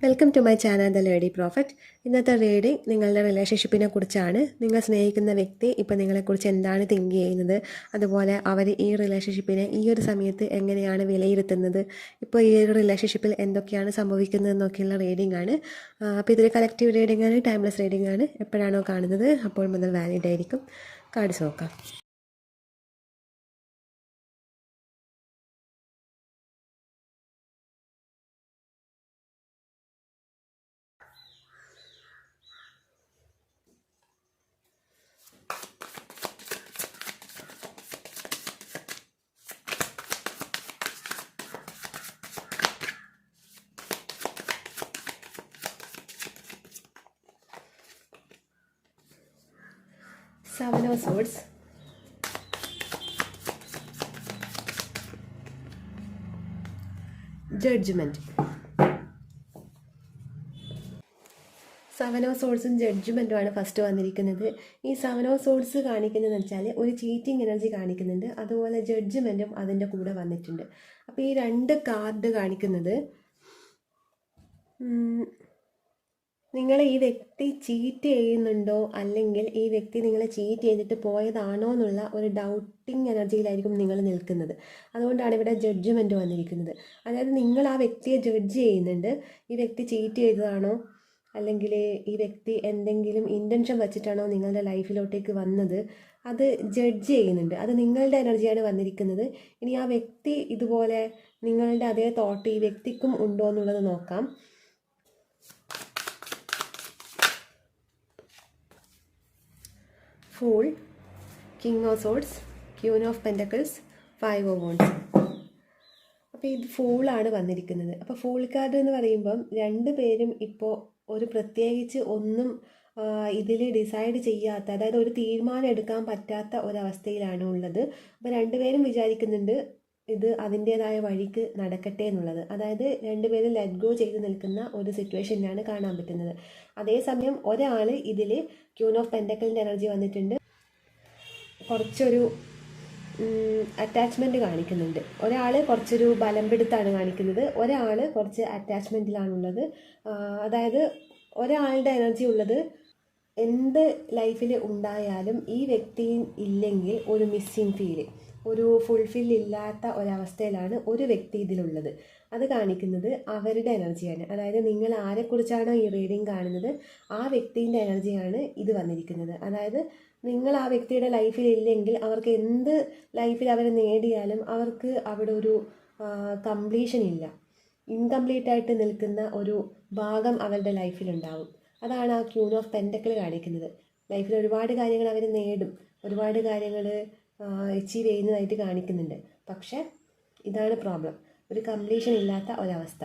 Welcome to my channel the lady prophet. ഇന്നത്തെ reading നിങ്ങളുടെ റിലേഷൻഷിപ്പിനെ കുറിച്ചാണ്. നിങ്ങൾ സ്നേഹിക്കുന്ന വ്യക്തി ഇപ്പോൾ നിങ്ങളെക്കുറിച്ച് എന്താണ് തിങ്ക് ചെയ്യുന്നത്, അതുപോലെ അവർ ഈ റിലേഷൻഷിപ്പിനെ ഈ ഒരു സമയത്ത് എങ്ങനെയാണ് വിലയിരുത്തുന്നത്, ഇപ്പോൾ ഈ ഒരു റിലേഷൻഷിപ്പിൽ എന്തൊക്കെയാണ് സംഭവിക്കുന്നതെന്നൊക്കെയുള്ള റീഡിംഗ് ആണ്. അപ്പോൾ ഇതൊരു കളക്റ്റീവ് റീഡിംഗ് ആണ്, ടൈംലെസ് റീഡിംഗ് ആണ്. എപ്പോഴാണോ കാണുന്നത് അപ്പോൾ മുതൽ വാലിഡ് ആയിരിക്കും. കാർഡ്സ് നോക്കാം. Seven of Swords, Judgment. Seven of സോൾസും ജഡ്ജ്മെൻറ്റുമാണ് ഫസ്റ്റ് വന്നിരിക്കുന്നത്. ഈ സെവൻ ഓഫ് സോൾസ് കാണിക്കുന്നതെന്ന് വെച്ചാൽ ഒരു ചീറ്റിംഗ് എനർജി കാണിക്കുന്നുണ്ട്, അതുപോലെ ജഡ്ജ്മെൻറ്റും അതിൻ്റെ കൂടെ വന്നിട്ടുണ്ട്. അപ്പോൾ ഈ രണ്ട് കാർഡ് കാണിക്കുന്നത് നിങ്ങളെ ഈ വ്യക്തി ചീറ്റ് ചെയ്യുന്നുണ്ടോ, അല്ലെങ്കിൽ ഈ വ്യക്തി നിങ്ങളെ ചീറ്റ് ചെയ്തിട്ട് പോയതാണോ എന്നുള്ള ഒരു ഡൗട്ടിങ് എനർജിയിലായിരിക്കും നിങ്ങൾ നിൽക്കുന്നത്. അതുകൊണ്ടാണ് ഇവിടെ ജഡ്ജ്മെൻറ്റ് വന്നിരിക്കുന്നത്. അതായത് നിങ്ങൾ ആ വ്യക്തിയെ ജഡ്ജ് ചെയ്യുന്നുണ്ട്. ഈ വ്യക്തി ചീറ്റ് ചെയ്തതാണോ, അല്ലെങ്കിൽ ഈ വ്യക്തി എന്തെങ്കിലും ഇൻറ്റൻഷൻ വെച്ചിട്ടാണോ നിങ്ങളുടെ ലൈഫിലോട്ടേക്ക് വന്നത്, അത് ജഡ്ജ് ചെയ്യുന്നുണ്ട്. അത് നിങ്ങളുടെ എനർജിയാണ് വന്നിരിക്കുന്നത്. ഇനി ആ വ്യക്തി ഇതുപോലെ നിങ്ങളുടെ അതേ തോട്ട് ഈ വ്യക്തിക്കും ഉണ്ടോ എന്നുള്ളത് നോക്കാം. Fool, king of swords, queen of pentacles, five of wands. അപ്പോൾ ഇത് ഫൂളാണ് വന്നിരിക്കുന്നത്. അപ്പോൾ ഫൂൾ കാർഡ് എന്ന് പറയുമ്പം രണ്ട് പേരും ഇപ്പോൾ ഒരു പ്രത്യേകിച്ച് ഒന്നും ഇതിൽ ഡിസൈഡ് ചെയ്യാത്ത, അതായത് ഒരു തീരുമാനം എടുക്കാൻ പറ്റാത്ത ഒരവസ്ഥയിലാണ് ഉള്ളത്. അപ്പോൾ രണ്ടുപേരും വിചാരിക്കുന്നുണ്ട് ഇത് അതിൻ്റേതായ വഴിക്ക് നടക്കട്ടെ എന്നുള്ളത്. അതായത് രണ്ടുപേരും ലെറ്റ് ഗോ ചെയ്ത് നിൽക്കുന്ന ഒരു സിറ്റുവേഷനിലാണ് കാണാൻ പറ്റുന്നത്. അതേസമയം ഒരാൾ ഇതിൽ ക്യൂൻ ഓഫ് പെൻറ്റക്കിളിൻ്റെ എനർജി വന്നിട്ടുണ്ട്, കുറച്ചൊരു അറ്റാച്ച്മെൻറ്റ് കാണിക്കുന്നുണ്ട്. ഒരാൾ കുറച്ചൊരു ബലം പിടുത്താണ് കാണിക്കുന്നത്, ഒരാൾ കുറച്ച് അറ്റാച്ച്മെൻറ്റിലാണുള്ളത്. അതായത് ഒരാളുടെ എനർജി ഉള്ളത് എന്ത് ലൈഫിൽ ഉണ്ടായാലും ഈ വ്യക്തി ഇല്ലെങ്കിൽ ഒരു മിസ്സിങ് ഫീല്, ഒരു ഫുൾഫിൽ ഇല്ലാത്ത ഒരവസ്ഥയിലാണ് ഒരു വ്യക്തി ഇതിലുള്ളത്. അത് കാണിക്കുന്നത് അവരുടെ എനർജിയാണ്. അതായത് നിങ്ങൾ ആരെക്കുറിച്ചാണോ ഈ റീഡിങ് കാണുന്നത് ആ വ്യക്തിൻ്റെ എനർജിയാണ് ഇത് വന്നിരിക്കുന്നത്. അതായത് നിങ്ങൾ ആ വ്യക്തിയുടെ ലൈഫിൽ ഇല്ലെങ്കിൽ അവർക്ക് എന്ത് ലൈഫിൽ അവർ നേടിയാലും അവർക്ക് അവിടെ ഒരു കംപ്ലീഷൻ ഇല്ല, ഇൻകംപ്ലീറ്റ് ആയിട്ട് നിൽക്കുന്ന ഒരു ഭാഗം അവരുടെ ലൈഫിലുണ്ടാവും. അതാണ് ആ ക്യൂൻ ഓഫ് പെൻറ്റക്കിൾ കാണിക്കുന്നത്. ലൈഫിൽ ഒരുപാട് കാര്യങ്ങൾ അവർ നേടും, ഒരുപാട് കാര്യങ്ങൾ അച്ചീവ് ചെയ്യുന്നതായിട്ട് കാണിക്കുന്നുണ്ട്. പക്ഷെ ഇതാണ് പ്രോബ്ലം, ഒരു കംപ്ലീഷൻ ഇല്ലാത്ത ഒരവസ്ഥ.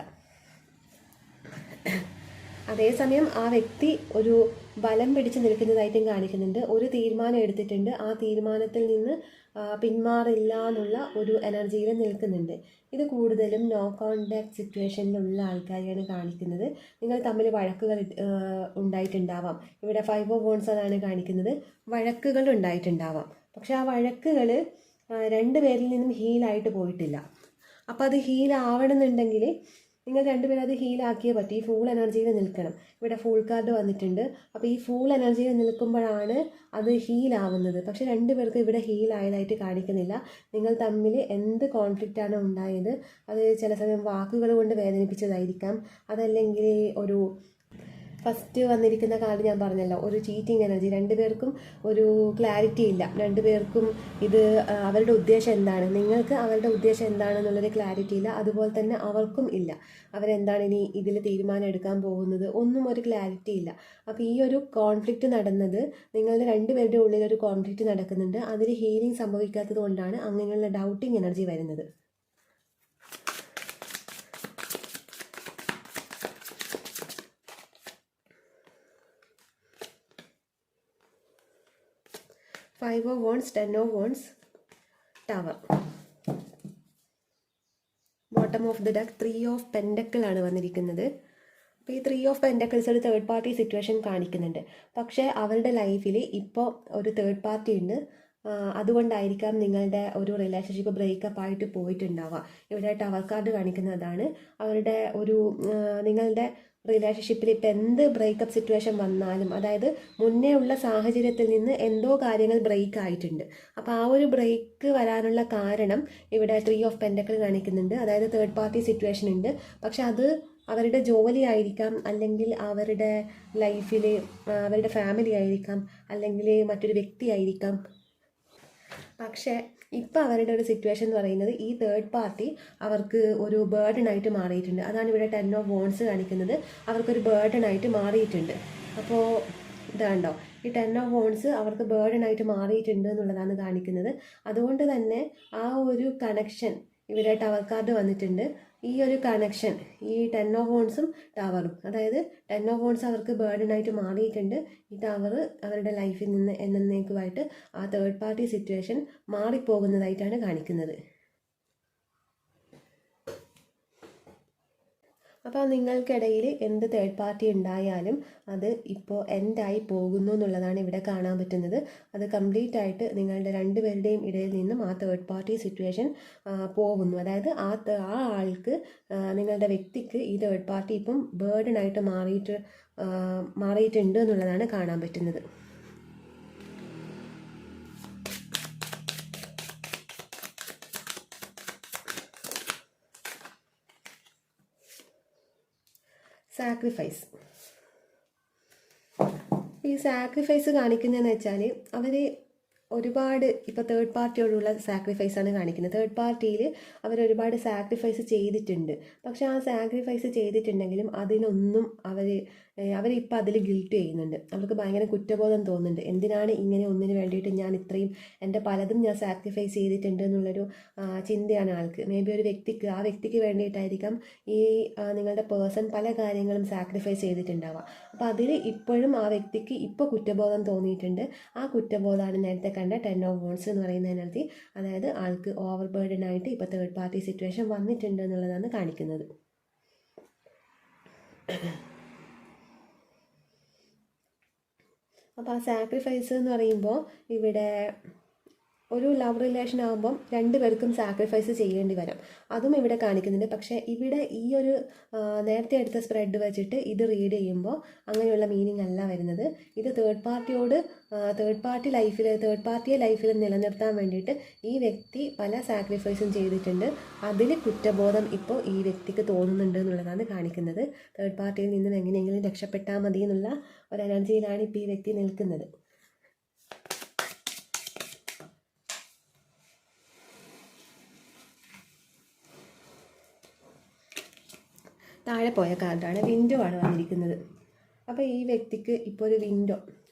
അതേസമയം ആ വ്യക്തി ഒരു ബലം പിടിച്ച് നിൽക്കുന്നതായിട്ടും കാണിക്കുന്നുണ്ട്. ഒരു തീരുമാനം എടുത്തിട്ടുണ്ട്, ആ തീരുമാനത്തിൽ നിന്ന് പിന്മാറില്ല എന്നുള്ള ഒരു എനർജിയിൽ നിൽക്കുന്നുണ്ട്. ഇത് കൂടുതലും നോ കോണ്ടാക്ട് സിറ്റുവേഷനിലുള്ള ആൾക്കാരെയാണ് കാണിക്കുന്നത്. നിങ്ങൾ തമ്മിൽ വഴക്കുകൾ ഉണ്ടായിട്ടുണ്ടാവാം. ഇവിടെ ഫൈവ് ഓഫ് വോൺസ് അതാണ് കാണിക്കുന്നത്. വഴക്കുകൾ ഉണ്ടായിട്ടുണ്ടാവാം, പക്ഷെ ആ വഴക്കുകൾ രണ്ടുപേരിൽ നിന്നും ഹീലായിട്ട് പോയിട്ടില്ല. അപ്പോൾ അത് ഹീലാവണമെന്നുണ്ടെങ്കിൽ നിങ്ങൾ രണ്ടുപേരും അത് ഹീലാക്കിയേ പറ്റും. ഈ ഫൂൾ എനർജിയിൽ നിൽക്കണം. ഇവിടെ ഫൂൾ കാർഡ് വന്നിട്ടുണ്ട്. അപ്പോൾ ഈ ഫൂൾ എനർജിയിൽ നിൽക്കുമ്പോഴാണ് അത് ഹീലാവുന്നത്. പക്ഷെ രണ്ടുപേർക്ക് ഇവിടെ ഹീലായതായിട്ട് കാണിക്കുന്നില്ല. നിങ്ങൾ തമ്മിൽ എന്ത് കോൺഫ്ലിക്റ്റാണ് ഉണ്ടായത്, അത് ചില സമയം വാക്കുകൾ കൊണ്ട് വേദനിപ്പിച്ചതായിരിക്കാം, അതല്ലെങ്കിൽ ഒരു ഫസ്റ്റ് വന്നിരിക്കുന്ന കാർഡ് ഞാൻ പറഞ്ഞല്ലോ, ഒരു ചീറ്റിംഗ് എനർജി. രണ്ടുപേർക്കും ഒരു ക്ലാരിറ്റി ഇല്ല. രണ്ടുപേർക്കും ഇത് അവരുടെ ഉദ്ദേശം എന്താണ്, നിങ്ങൾക്ക് അവരുടെ ഉദ്ദേശം എന്താണെന്നുള്ളൊരു ക്ലാരിറ്റി ഇല്ല. അതുപോലെ തന്നെ അവർക്കും ഇല്ല, അവരെന്താണ് ഇനി ഇതിൽ തീരുമാനം എടുക്കാൻ പോകുന്നത്, ഒന്നും ഒരു ക്ലാരിറ്റി ഇല്ല. അപ്പോൾ ഈ ഒരു കോൺഫ്ലിക്റ്റ് നടന്നത്, നിങ്ങളുടെ രണ്ടുപേരുടെ ഉള്ളിൽ ഒരു കോൺഫ്ലിക്റ്റ് നടക്കുന്നുണ്ട്. അതിൽ ഹീലിംഗ് സംഭവിക്കാത്തത് കൊണ്ടാണ് അങ്ങനെയുള്ള ഡൗട്ടിങ് എനർജി വരുന്നത്. Five of wands, ten of wands, tower. Bottom of the duck three of pentacle ആണ് വന്നിരിക്കുന്നത്. അപ്പോൾ ഈ ത്രീ ഓഫ് പെൻറ്റക്കിൾസ് ഒരു തേർഡ് പാർട്ടി സിറ്റുവേഷൻ കാണിക്കുന്നുണ്ട്. പക്ഷേ അവരുടെ ലൈഫിൽ ഇപ്പോൾ ഒരു തേർഡ് പാർട്ടി ഉണ്ട്. അതുകൊണ്ടായിരിക്കാം നിങ്ങളുടെ ഒരു റിലേഷൻഷിപ്പ് ബ്രേക്കപ്പ് ആയിട്ട് പോയിട്ടുണ്ടാവുക. ഇവിടെ ടവർ കാർഡ് കാണിക്കുന്നതാണ്. അവരുടെ ഒരു നിങ്ങളുടെ റിലേഷൻഷിപ്പിൽ ഇപ്പം എന്ത് ബ്രേക്കപ്പ് സിറ്റുവേഷൻ വന്നാലും, അതായത് മുന്നേ ഉള്ള സാഹചര്യത്തിൽ നിന്ന് എന്തോ കാര്യങ്ങൾ ബ്രേക്ക് ആയിട്ടുണ്ട്. അപ്പോൾ ആ ഒരു ബ്രേക്ക് വരാനുള്ള കാരണം ഇവിടെ 3 ഓഫ് പെൻറ്റക്കിൾ കാണിക്കുന്നുണ്ട്. അതായത് തേർഡ് പാർട്ടി സിറ്റുവേഷൻ ഉണ്ട്. പക്ഷെ അത് അവരുടെ ജോലി ആയിരിക്കാം, അല്ലെങ്കിൽ അവരുടെ ലൈഫിൽ അവരുടെ ഫാമിലി ആയിരിക്കാം, അല്ലെങ്കിൽ മറ്റൊരു വ്യക്തി ആയിരിക്കാം. പക്ഷേ ഇപ്പോൾ അവരുടെ ഒരു സിറ്റുവേഷൻ എന്ന് പറയുന്നത് ഈ തേർഡ് പാർട്ടി അവർക്ക് ഒരു ബേർഡനായിട്ട് മാറിയിട്ടുണ്ട്. അതാണ് ഇവിടെ 10 ഓഫ് വോൺസ് കാണിക്കുന്നത്. അവർക്കൊരു ബേർഡനായിട്ട് മാറിയിട്ടുണ്ട്. അപ്പോൾ ഇതാണ്ടോ, ഈ 10 ഓഫ് വോൺസ് അവർക്ക് ബേർഡനായിട്ട് മാറിയിട്ടുണ്ട് എന്നുള്ളതാണ് കാണിക്കുന്നത്. അതുകൊണ്ട് തന്നെ ആ ഒരു കണക്ഷൻ ഇവിടെ ടവർ കാർഡ് വന്നിട്ടുണ്ട്. ഈ ഒരു കണക്ഷൻ, ഈ 10 ഓഫ് വോൺസും ടവറും, അതായത് 10 ഓഫ് വോൺസ് അവർക്ക് ബേർഡനായിട്ട് മാറിയിട്ടുണ്ട്. ഈ ടവർ അവരുടെ ലൈഫിൽ നിന്ന് എന്നേക്കുമായിട്ട് ആ തേർഡ് പാർട്ടി സിറ്റുവേഷൻ മാറിപ്പോകുന്നതായിട്ടാണ് കാണിക്കുന്നത്. അപ്പോൾ നിങ്ങൾക്കിടയിൽ എന്ത് തേർഡ് പാർട്ടി ഉണ്ടായാലും അത് ഇപ്പോൾ എൻഡായി പോകുന്നു എന്നുള്ളതാണ് ഇവിടെ കാണാൻ പറ്റുന്നത്. അത് കംപ്ലീറ്റ് ആയിട്ട് നിങ്ങളുടെ രണ്ടുപേരുടെയും ഇടയിൽ നിന്നും ആ തേർഡ് പാർട്ടി സിറ്റുവേഷൻ പോകുന്നു. അതായത് ആ ആൾക്ക്, നിങ്ങളുടെ വ്യക്തിക്ക് ഈ തേർഡ് പാർട്ടി ഇപ്പം ബേർഡനായിട്ട് മാറിയിട്ടുണ്ട് എന്നുള്ളതാണ് കാണാൻ പറ്റുന്നത്. സാക്രിഫൈസ്. ഈ സാക്രിഫൈസ് കാണിക്കുന്നതെന്ന് വെച്ചാൽ അവർ ഒരുപാട് ഇപ്പോൾ തേർഡ് പാർട്ടിയോടുള്ള സാക്രിഫൈസാണ് കാണിക്കുന്നത്. തേർഡ് പാർട്ടിയിൽ അവരൊരുപാട് സാക്രിഫൈസ് ചെയ്തിട്ടുണ്ട്. പക്ഷെ ആ സാക്രിഫൈസ് ചെയ്തിട്ടുണ്ടെങ്കിലും അതിനൊന്നും അവരിപ്പോൾ അതിൽ ഗിൽറ്റ് ചെയ്യുന്നുണ്ട്. അവർക്ക് ഭയങ്കര കുറ്റബോധം തോന്നുന്നുണ്ട്. എന്തിനാണ് ഇങ്ങനെ ഒന്നിന് വേണ്ടിയിട്ട് ഞാൻ ഇത്രയും എൻ്റെ പലതും ഞാൻ സാക്രിഫൈസ് ചെയ്തിട്ടുണ്ട് എന്നുള്ളൊരു ചിന്തയാണ് ആൾക്ക്. മേ ബി ആ വ്യക്തിക്ക് വേണ്ടിയിട്ടായിരിക്കാം ഈ നിങ്ങളുടെ പേഴ്സൺ പല കാര്യങ്ങളും സാക്രിഫൈസ് ചെയ്തിട്ടുണ്ടാവുക. അപ്പോൾ അതിൽ ഇപ്പോഴും ആ വ്യക്തിക്ക് ഇപ്പോൾ കുറ്റബോധം തോന്നിയിട്ടുണ്ട്. ആ കുറ്റബോധമാണ് നേരത്തെ കണ്ട 10 ഓഫ് വോൺസ് എന്ന് പറയുന്ന എനർജി. അതായത് ആൾക്ക് ഓവർ ബേർഡനായിട്ട് ഇപ്പോൾ തേർഡ് പാർട്ടി സിറ്റുവേഷൻ വന്നിട്ടുണ്ട് എന്നുള്ളതാണ് കാണിക്കുന്നത്. അപ്പോൾ ആ സാക്രിഫൈസ് എന്ന് പറയുമ്പോൾ ഇവിടെ ഒരു ലവ് റിലേഷൻ ആകുമ്പം രണ്ടുപേർക്കും സാക്രിഫൈസ് ചെയ്യേണ്ടി വരാം. അതും ഇവിടെ കാണിക്കുന്നുണ്ട്. പക്ഷേ ഇവിടെ ഈ ഒരു നേരത്തെ എടുത്ത സ്പ്രെഡ് വെച്ചിട്ട് ഇത് റീഡ് ചെയ്യുമ്പോൾ അങ്ങനെയുള്ള മീനിങ് അല്ല വരുന്നത്. ഇത് തേർഡ് പാർട്ടിയെ ലൈഫിൽ നിലനിർത്താൻ വേണ്ടിയിട്ട് ഈ വ്യക്തി പല സാക്രിഫൈസും ചെയ്തിട്ടുണ്ട്. അതിൽ കുറ്റബോധം ഇപ്പോൾ ഈ വ്യക്തിക്ക് തോന്നുന്നുണ്ട് എന്നുള്ളതാണ് കാണിക്കുന്നത്. തേർഡ് പാർട്ടിയിൽ നിന്നും എങ്ങനെയെങ്കിലും രക്ഷപ്പെട്ടാൽ മതി എന്നുള്ള ഒരു എനർജിയിലാണ് ഇപ്പോൾ ഈ വ്യക്തി നിൽക്കുന്നത്. താഴെ പോയ കാർഡാണ്, വിൻഡോ ആണ് വന്നിരിക്കുന്നത്. അപ്പോൾ ഈ വ്യക്തിക്ക് ഇപ്പോൾ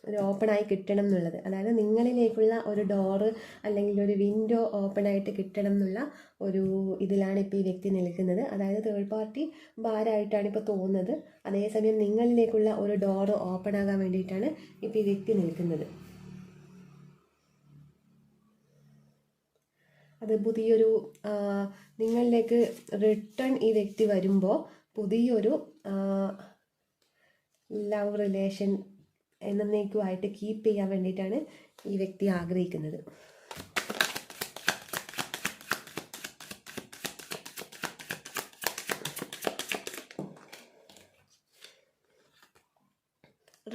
ഒരു ഓപ്പണായി കിട്ടണം എന്നുള്ളത്, അതായത് നിങ്ങളിലേക്കുള്ള ഒരു ഡോറ് അല്ലെങ്കിൽ ഒരു വിൻഡോ ഓപ്പണായിട്ട് കിട്ടണം എന്നുള്ള ഒരു ഇതിലാണ് ഇപ്പോൾ ഈ വ്യക്തി നിൽക്കുന്നത്. അതായത് തേർഡ് പാർട്ടി ഭാരമായിട്ടാണ് ഇപ്പോൾ തോന്നുന്നത്. അതേസമയം നിങ്ങളിലേക്കുള്ള ഒരു ഡോറ് ഓപ്പൺ ആകാൻ വേണ്ടിയിട്ടാണ് ഇപ്പോൾ ഈ വ്യക്തി നിൽക്കുന്നത്. അത് പുതിയൊരു നിങ്ങളിലേക്ക് റിട്ടേൺ ഈ വ്യക്തി വരുമ്പോൾ പുതിയൊരു ലവ് റിലേഷൻ എന്നേക്കുമായിട്ട് കീപ്പ് ചെയ്യാൻ വേണ്ടിയിട്ടാണ് ഈ വ്യക്തി ആഗ്രഹിക്കുന്നത്.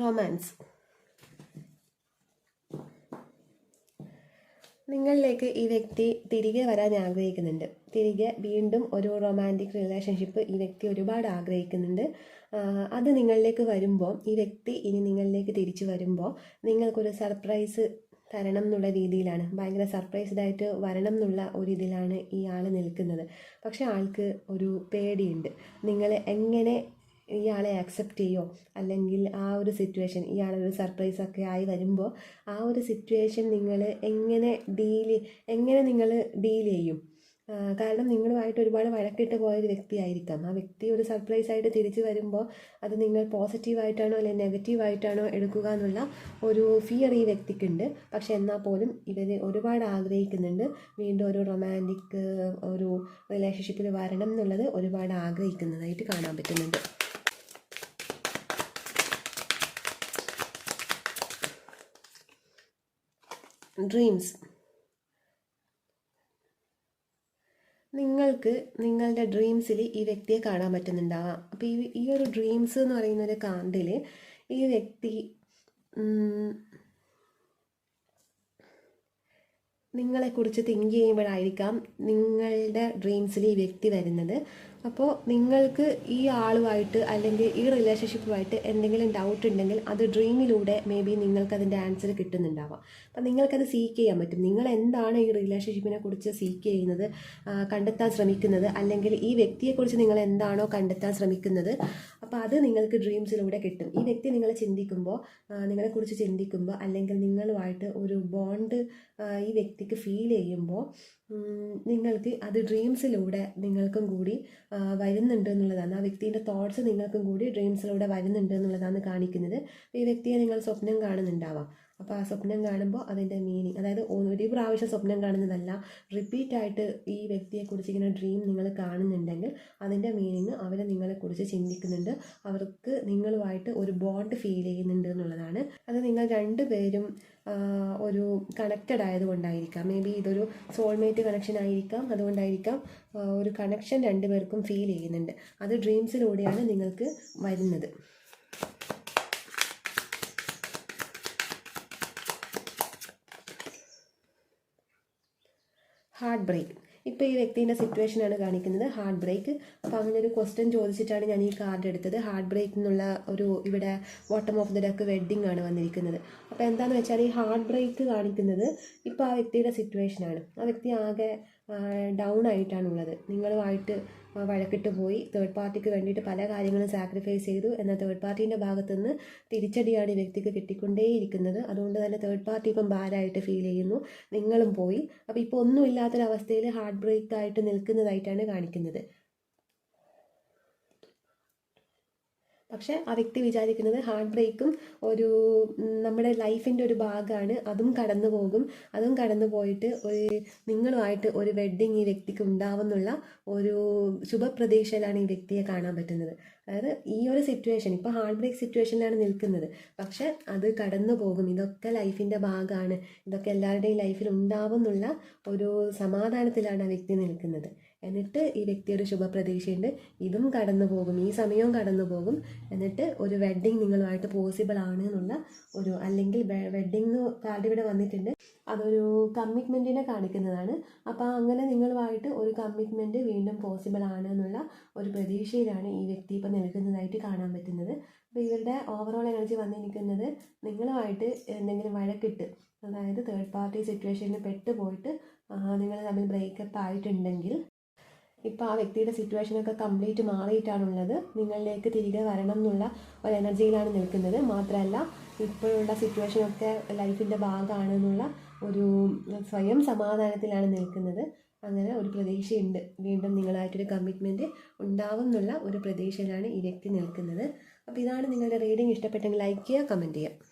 റൊമാൻസ്. നിങ്ങളിലേക്ക് ഈ വ്യക്തി തിരികെ വരാൻ ആഗ്രഹിക്കുന്നുണ്ട്. തിരികെ വീണ്ടും ഒരു റൊമാൻറ്റിക് റിലേഷൻഷിപ്പ് ഈ വ്യക്തി ഒരുപാട് ആഗ്രഹിക്കുന്നുണ്ട്. അത് നിങ്ങളിലേക്ക് വരുമ്പോൾ, ഈ വ്യക്തി ഇനി നിങ്ങളിലേക്ക് തിരിച്ചു വരുമ്പോൾ നിങ്ങൾക്കൊരു സർപ്രൈസ് തരണം എന്നുള്ള രീതിയിലാണ്, ഭയങ്കര സർപ്രൈസ്ഡായിട്ട് വരണം എന്നുള്ള ഒരു ഇതിലാണ് ഈ ആൾ നിൽക്കുന്നത്. പക്ഷെ ആൾക്ക് ഒരു പേടിയുണ്ട്. നിങ്ങൾ എങ്ങനെ ഇയാളെ ആക്സെപ്റ്റ് ചെയ്യോ, അല്ലെങ്കിൽ ആ ഒരു സിറ്റുവേഷൻ ഇയാളൊരു സർപ്രൈസൊക്കെ ആയി വരുമ്പോൾ ആ ഒരു സിറ്റുവേഷൻ നിങ്ങൾ എങ്ങനെ നിങ്ങൾ ഡീൽ ചെയ്യും? കാരണം നിങ്ങളുമായിട്ട് ഒരുപാട് വഴക്കിട്ട് പോയൊരു വ്യക്തിയായിരിക്കാം. ആ വ്യക്തി ഒരു സർപ്രൈസായിട്ട് തിരിച്ചു വരുമ്പോൾ അത് നിങ്ങൾ പോസിറ്റീവായിട്ടാണോ അല്ലെങ്കിൽ നെഗറ്റീവായിട്ടാണോ എടുക്കുക എന്നുള്ള ഒരു ഫിയർ ഈ വ്യക്തിക്കുണ്ട്. പക്ഷെ എന്നാൽ പോലും ഇവർ ഒരുപാട് ആഗ്രഹിക്കുന്നുണ്ട്. വീണ്ടും ഒരു റൊമാൻറ്റിക് ഒരു റിലേഷൻഷിപ്പിൽ വരണം എന്നുള്ളത് ഒരുപാട് ആഗ്രഹിക്കുന്നതായിട്ട് കാണാൻ പറ്റുന്നുണ്ട്. ഡ്രീംസ്. നിങ്ങൾക്ക് നിങ്ങൾക്ക് നിങ്ങളുടെ ഡ്രീംസിൽ ഈ വ്യക്തിയെ കാണാൻ പറ്റുന്നുണ്ടാവാം. അപ്പോൾ ഈ ഒരു ഡ്രീംസ് എന്ന് പറയുന്ന ഒരു കാർഡിൽ ഈ വ്യക്തി നിങ്ങളെക്കുറിച്ച് തിങ്ക് ചെയ്യുമ്പോഴായിരിക്കാം നിങ്ങളുടെ ഡ്രീംസിൽ ഈ വ്യക്തി വരുന്നത്. അപ്പോൾ നിങ്ങൾക്ക് ഈ ആളുമായിട്ട് അല്ലെങ്കിൽ ഈ റിലേഷൻഷിപ്പുമായിട്ട് എന്തെങ്കിലും ഡൗട്ട് ഉണ്ടെങ്കിൽ അത് ഡ്രീമിലൂടെ മേ ബി നിങ്ങൾക്കതിൻ്റെ ആൻസർ കിട്ടുന്നുണ്ടാവാം. അപ്പം നിങ്ങൾക്കത് സീക്ക് ചെയ്യാൻ പറ്റും. നിങ്ങൾ എന്താണ് ഈ റിലേഷൻഷിപ്പിനെ കുറിച്ച് സീക്ക് ചെയ്യുന്നത്, കണ്ടെത്താൻ ശ്രമിക്കുന്നത്, അല്ലെങ്കിൽ ഈ വ്യക്തിയെക്കുറിച്ച് നിങ്ങൾ എന്താണോ കണ്ടെത്താൻ ശ്രമിക്കുന്നത്, അപ്പോൾ അത് നിങ്ങൾക്ക് ഡ്രീംസിലൂടെ കിട്ടും. ഈ വ്യക്തി നിങ്ങളെ ചിന്തിക്കുമ്പോൾ, നിങ്ങളെക്കുറിച്ച് ചിന്തിക്കുമ്പോൾ, അല്ലെങ്കിൽ നിങ്ങളുമായിട്ട് ഒരു ബോണ്ട് ഈ വ്യക്തിക്ക് ഫീൽ ചെയ്യുമ്പോൾ നിങ്ങൾക്ക് അത് ഡ്രീംസിലൂടെ നിങ്ങൾക്കും കൂടി വരുന്നുണ്ട് എന്നുള്ളതാണ്. ആ വ്യക്തിൻ്റെ തോട്ട്സ് നിങ്ങൾക്കും കൂടി ഡ്രീംസിലൂടെ വരുന്നുണ്ട് എന്നുള്ളതാണ് കാണിക്കുന്നത്. ഈ വ്യക്തിയെ നിങ്ങൾ സ്വപ്നം കാണുന്നുണ്ടാവാം. അപ്പോൾ ആ സ്വപ്നം കാണുമ്പോൾ അതിൻ്റെ മീനിങ്, അതായത് ഒരു പ്രാവശ്യം സ്വപ്നം കാണുന്നതല്ല, റിപ്പീറ്റായിട്ട് ഈ വ്യക്തിയെക്കുറിച്ച് ഇങ്ങനെ ഡ്രീം നിങ്ങൾ കാണുന്നുണ്ടെങ്കിൽ അതിൻ്റെ മീനിങ് അവർ നിങ്ങളെക്കുറിച്ച് ചിന്തിക്കുന്നുണ്ട്, അവർക്ക് നിങ്ങളുമായിട്ട് ഒരു ബോണ്ട് ഫീൽ ചെയ്യുന്നുണ്ട് എന്നുള്ളതാണ്. അത് നിങ്ങൾ രണ്ടുപേരും ഒരു കണക്റ്റഡ് ആയതുകൊണ്ടായിരിക്കാം. മേ ബി ഇതൊരു സോൾമേറ്റ് കണക്ഷൻ ആയിരിക്കാം. അതുകൊണ്ടായിരിക്കാം ഒരു കണക്ഷൻ രണ്ടുപേർക്കും ഫീൽ ചെയ്യുന്നുണ്ട്. അത് ഡ്രീംസിലൂടെയാണ് നിങ്ങൾക്ക് വരുന്നത്. Heart break. ഇപ്പോൾ ഈ വ്യക്തിൻ്റെ സിറ്റുവേഷനാണ് കാണിക്കുന്നത്, ഹാർട്ട് ബ്രേക്ക്. അപ്പോൾ അങ്ങനെ ഒരു ക്വസ്റ്റ്യൻ ചോദിച്ചിട്ടാണ് ഞാൻ ഈ കാർഡ് എടുത്തത്. ഹാർട്ട് ബ്രേക്ക് എന്നുള്ള ഒരു ഇവിടെ bottom of the deck wedding ആണ് വന്നിരിക്കുന്നത്. അപ്പോൾ എന്താണെന്ന് വെച്ചാൽ ഈ ഹാർട്ട് ബ്രേക്ക് കാണിക്കുന്നത് ഇപ്പോൾ ആ വ്യക്തിയുടെ സിറ്റുവേഷനാണ്. ആ വ്യക്തി ആകെ ഡൗൺ ആയിട്ടാണുള്ളത്. നിങ്ങളുമായിട്ട് വഴക്കിട്ട് പോയി, തേർഡ് പാർട്ടിക്ക് വേണ്ടിയിട്ട് പല കാര്യങ്ങളും സാക്രിഫൈസ് ചെയ്തു. എന്നാൽ തേർഡ് പാർട്ടീൻ്റെ ഭാഗത്തുനിന്ന് തിരിച്ചടിയാണ് ഈ വ്യക്തിക്ക് കിട്ടിക്കൊണ്ടേയിരിക്കുന്നത്. അതുകൊണ്ട് തന്നെ തേർഡ് പാർട്ടി ഇപ്പം ബാഡായിട്ട് ഫീൽ ചെയ്യുന്നു, നിങ്ങളും പോയി. അപ്പോൾ ഇപ്പോൾ ഒന്നുമില്ലാത്തൊരവസ്ഥയിൽ ഹാർട്ട് ബ്രേക്ക് ആയിട്ട് നിൽക്കുന്നതായിട്ടാണ് കാണിക്കുന്നത്. പക്ഷേ ആ വ്യക്തി വിചാരിക്കുന്നത് ഹാർട്ട് ബ്രേക്കും ഒരു നമ്മുടെ ലൈഫിൻ്റെ ഒരു ഭാഗമാണ്, അതും കടന്നു പോകും. അതും കടന്നു പോയിട്ട് നിങ്ങളുമായിട്ട് ഒരു വെഡ്ഡിങ് ഈ വ്യക്തിക്ക് ഉണ്ടാവുന്നുള്ള ഒരു ശുഭപ്രതീക്ഷയിലാണ് ഈ വ്യക്തിയെ കാണാൻ പറ്റുന്നത്. അതായത് ഈ ഒരു സിറ്റുവേഷൻ ഇപ്പോൾ ഹാർട്ട് ബ്രേക്ക് സിറ്റുവേഷനിലാണ് നിൽക്കുന്നത്, പക്ഷെ അത് കടന്നു പോകും, ഇതൊക്കെ ലൈഫിൻ്റെ ഭാഗമാണ്, ഇതൊക്കെ എല്ലാവരുടെയും ലൈഫിൽ ഉണ്ടാവുന്നുള്ള ഒരു സമാധാനത്തിലാണ് ആ വ്യക്തി നിൽക്കുന്നത്. എന്നിട്ട് ഈ വ്യക്തി ഒരു ശുഭപ്രതീക്ഷയുണ്ട്, ഇതും കടന്നു പോകും, ഈ സമയവും കടന്നു പോകും. എന്നിട്ട് ഒരു വെഡ്ഡിങ് നിങ്ങളുമായിട്ട് പോസിബിൾ ആണ് എന്നുള്ള ഒരു, അല്ലെങ്കിൽ വെഡ്ഡിങ് കാർഡ് ഇവിടെ വന്നിട്ടുണ്ട്, അതൊരു കമ്മിറ്റ്മെൻറ്റിനെ കാണിക്കുന്നതാണ്. അപ്പോൾ അങ്ങനെ നിങ്ങളുമായിട്ട് ഒരു കമ്മിറ്റ്മെൻറ്റ് വീണ്ടും പോസിബിൾ ആണ് എന്നുള്ള ഒരു പ്രതീക്ഷയിലാണ് ഈ വ്യക്തി ഇപ്പം നിൽക്കുന്നതായിട്ട് കാണാൻ പറ്റുന്നത്. അപ്പോൾ ഇവരുടെ ഓവറോൾ എനർജി വന്നിരിക്കുന്നത് നിങ്ങളുമായിട്ട് എന്തെങ്കിലും വഴക്കിട്ട്, അതായത് തേർഡ് പാർട്ടി സിറ്റുവേഷനിൽ പെട്ടുപോയിട്ട് നിങ്ങൾ തമ്മിൽ ബ്രേക്കപ്പ് ആയിട്ടുണ്ടെങ്കിൽ ഇപ്പോൾ ആ വ്യക്തിയുടെ സിറ്റുവേഷനൊക്കെ കംപ്ലീറ്റ് മാറിയിട്ടാണുള്ളത്, നിങ്ങളിലേക്ക് തിരികെ വരണം എന്നുള്ള ഒരു എനർജിയിലാണ് നിൽക്കുന്നത്. മാത്രമല്ല ഇപ്പോഴുള്ള സിറ്റുവേഷനൊക്കെ ലൈഫിൻ്റെ ഭാഗമാണെന്നുള്ള ഒരു സ്വയം സമാധാനത്തിലാണ് നിൽക്കുന്നത്. അങ്ങനെ ഒരു പ്രതീക്ഷയുണ്ട്, വീണ്ടും നിങ്ങളായിട്ടൊരു കമ്മിറ്റ്മെൻറ്റ് ഉണ്ടാവും എന്നുള്ള ഒരു പ്രതീക്ഷയിലാണ് ഈ വ്യക്തി നിൽക്കുന്നത്. അപ്പോൾ ഇതാണ് നിങ്ങളുടെ റീഡിംഗ്. ഇഷ്ടപ്പെട്ടെങ്കിൽ ലൈക്ക് ചെയ്യുക, കമൻറ്റ് ചെയ്യുക.